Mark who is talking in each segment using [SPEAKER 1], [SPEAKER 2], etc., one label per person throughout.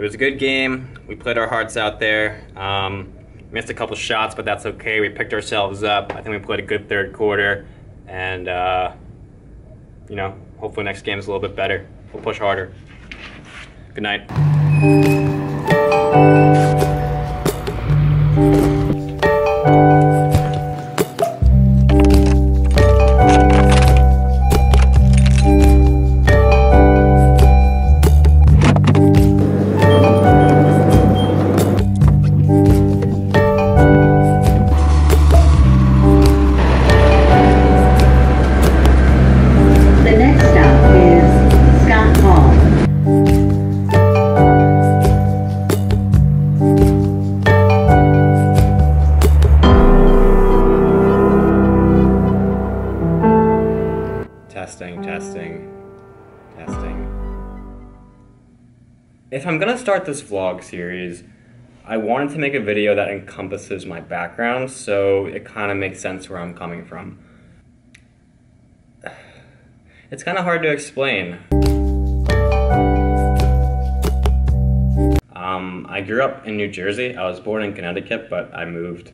[SPEAKER 1] was a good game. We played our hearts out there. Missed a couple shots, but that's okay. We picked ourselves up. I think we played a good third quarter, and you know, hopefully next game is a little bit better. We'll push harder. Good night. Testing. If I'm gonna start this vlog series, I wanted to make a video that encompasses my background, so it kind of makes sense where I'm coming from. It's kind of hard to explain. I grew up in New Jersey. I was born in Connecticut, but I moved.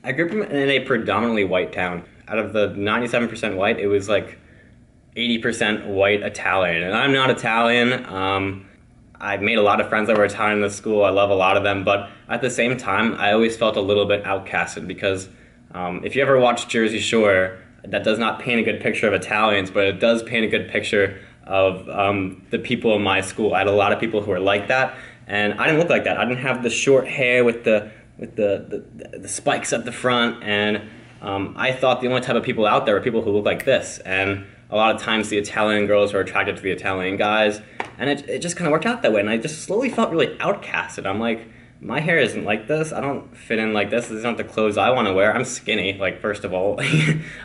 [SPEAKER 1] I grew up in a predominantly white town. Out of the 97% white, it was like 80% white Italian, and I'm not Italian. I've made a lot of friends that were Italian in this school. I love a lot of them, but at the same time, I always felt a little bit outcasted because if you ever watch Jersey Shore, that does not paint a good picture of Italians, but it does paint a good picture of the people in my school. I had a lot of people who were like that, and I didn't look like that. I didn't have the short hair with the spikes at the front, and I thought the only type of people out there were people who looked like this, and a lot of times the Italian girls were attracted to the Italian guys, and it just kind of worked out that way, and I just slowly felt really outcasted. I'm like, my hair isn't like this, I don't fit in like this, these aren't the clothes I want to wear, I'm skinny, like, first of all,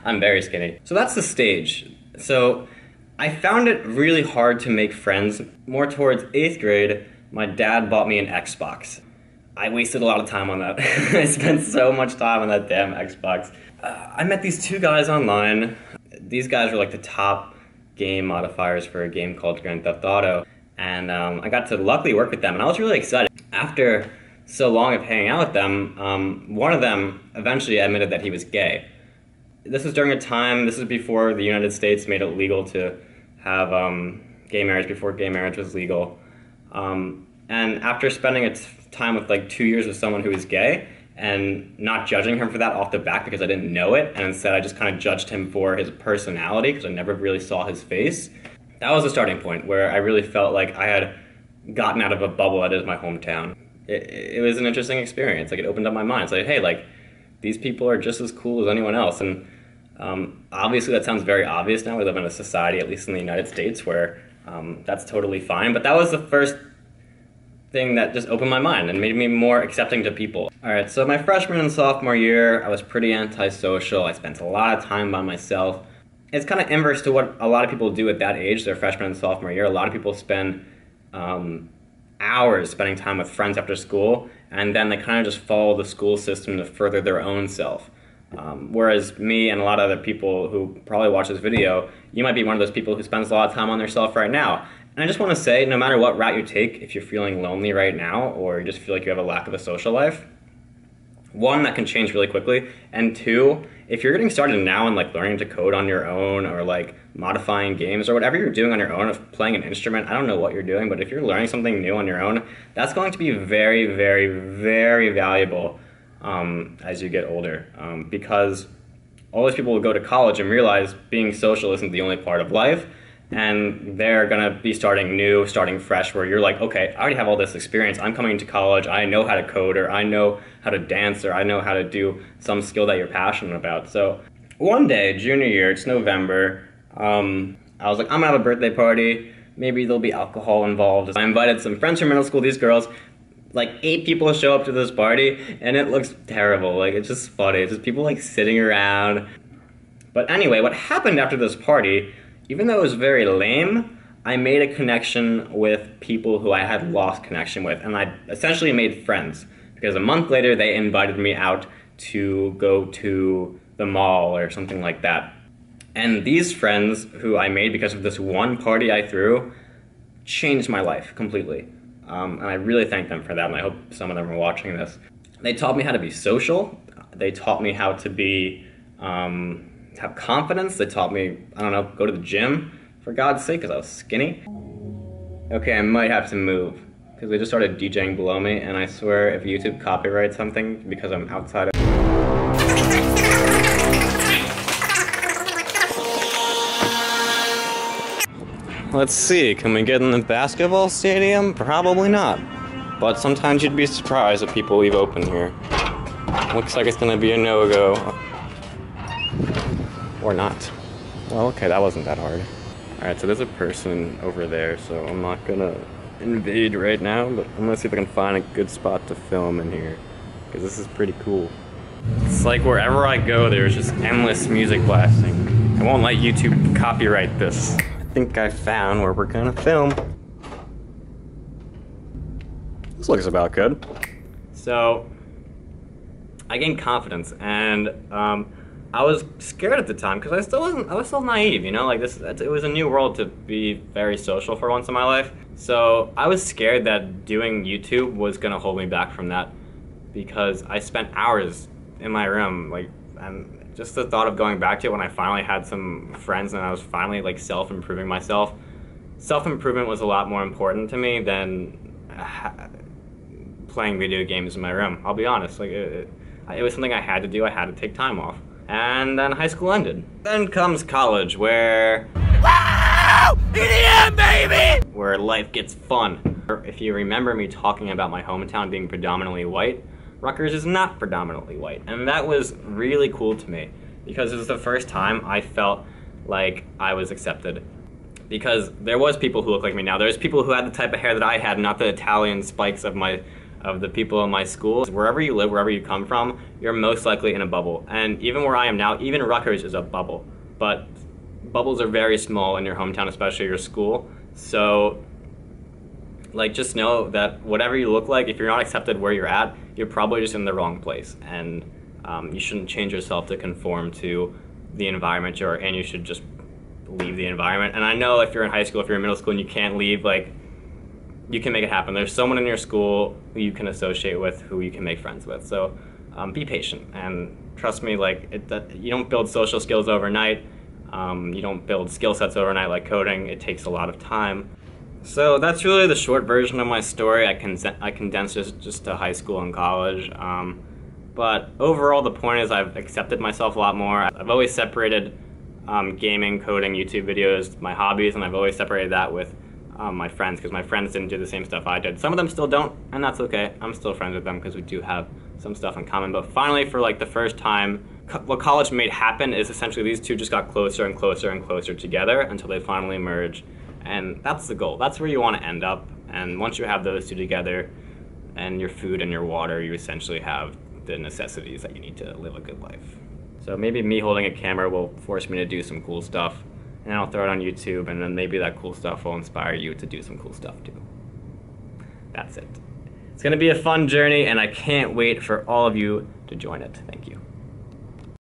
[SPEAKER 1] I'm very skinny. So that's the stage. So I found it really hard to make friends. More towards 8th grade, my dad bought me an Xbox. I wasted a lot of time on that. I spent so much time on that damn Xbox. I met these two guys online. These guys were like the top game modifiers for a game called Grand Theft Auto, and I got to luckily work with them, and I was really excited. After so long of hanging out with them, one of them eventually admitted that he was gay. This was during a time, this was before the United States made it legal to have gay marriage, before gay marriage was legal. And after spending a time with like 2 years with someone who was gay, and not judging him for that off the bat because I didn't know it, and instead I just kind of judged him for his personality because I never really saw his face. That was a starting point where I really felt like I had gotten out of a bubble that is my hometown. It was an interesting experience. Like, it opened up my mind. It's like, hey, like, these people are just as cool as anyone else. And obviously that sounds very obvious now. We live in a society, at least in the United States, where that's totally fine. But that was the first thing that just opened my mind and made me more accepting to people. All right, so my freshman and sophomore year, I was pretty antisocial. I spent a lot of time by myself. It's kind of inverse to what a lot of people do at that age, their freshman and sophomore year. A lot of people spend hours spending time with friends after school, and then they kind of just follow the school system to further their own self. Whereas me and a lot of other people who probably watch this video, you might be one of those people who spends a lot of time on themselves right now. And I just want to say, no matter what route you take, if you're feeling lonely right now, or you just feel like you have a lack of a social life, one, that can change really quickly, and two, if you're getting started now and like learning to code on your own, or like modifying games, or whatever you're doing on your own, of playing an instrument, I don't know what you're doing, but if you're learning something new on your own, that's going to be very, very, very valuable as you get older, because all these people will go to college and realize being social isn't the only part of life, and they're gonna be starting new, starting fresh, where you're like, okay, I already have all this experience, I'm coming to college, I know how to code, or I know how to dance, or I know how to do some skill that you're passionate about. So one day, junior year, it's November, I was like, I'm gonna have a birthday party, maybe there'll be alcohol involved. I invited some friends from middle school, these girls, like 8 people show up to this party, and it looks terrible. Like, it's just funny, it's just people like sitting around. But anyway, what happened after this party, even though it was very lame, I made a connection with people who I had lost connection with, and I essentially made friends, because a month later they invited me out to go to the mall or something like that. And these friends who I made because of this one party I threw changed my life completely. And I really thank them for that, and I hope some of them are watching this. They taught me how to be social. They taught me how to be, have confidence. They taught me, I don't know, go to the gym, for God's sake, because I was skinny. Okay, I might have to move, because they just started DJing below me, and I swear if YouTube copyrights something because I'm outside of... Let's see, can we get in the basketball stadium? Probably not. But sometimes you'd be surprised at people leave open here. Looks like it's gonna be a no-go. Or not. Well, okay, that wasn't that hard. Alright, so there's a person over there, so I'm not gonna invade right now, but I'm gonna see if I can find a good spot to film in here. Because this is pretty cool. It's like wherever I go, there's just endless music blasting. I won't let YouTube copyright this. I think I found where we're gonna film. This looks about good. So, I gained confidence, and I was scared at the time because I was still naive, you know, like it was a new world to be very social for once in my life. So I was scared that doing YouTube was gonna hold me back from that because I spent hours in my room, like, and just the thought of going back to it when I finally had some friends and I was finally like self-improving myself. Self-improvement was a lot more important to me than playing video games in my room. I'll be honest, like it was something I had to do. I had to take time off. And then high school ended. Then comes college, where EDM, baby! Where life gets fun. If you remember me talking about my hometown being predominantly white, Rutgers is not predominantly white. And that was really cool to me because it was the first time I felt like I was accepted. Because there was people who looked like me now. There's people who had the type of hair that I had, not the Italian spikes of the people in my school. Wherever you live, wherever you come from, you're most likely in a bubble. And even where I am now, even Rutgers is a bubble. But bubbles are very small in your hometown, especially your school. So, like, just know that whatever you look like, if you're not accepted where you're at, you're probably just in the wrong place. And you shouldn't change yourself to conform to the environment you're in. You should just leave the environment. And I know if you're in high school, if you're in middle school and you can't leave, like, you can make it happen. There's someone in your school who you can associate with, who you can make friends with. So be patient and trust me, like you don't build social skills overnight. You don't build skill sets overnight like coding. It takes a lot of time. So that's really the short version of my story. I condensed it just to high school and college. But overall, the point is I've accepted myself a lot more. I've always separated gaming, coding, YouTube videos, my hobbies, and I've always separated that with my friends, because my friends didn't do the same stuff I did. Some of them still don't, and that's okay. I'm still friends with them because we do have some stuff in common. But finally, for like the first time, what college made happen is essentially these two just got closer and closer and closer together until they finally merge. And that's the goal. That's where you want to end up. And once you have those two together, and your food and your water, you essentially have the necessities that you need to live a good life. So maybe me holding a camera will force me to do some cool stuff, and I'll throw it on YouTube, and then maybe that cool stuff will inspire you to do some cool stuff too. That's it. It's gonna be a fun journey, and I can't wait for all of you to join it. Thank you.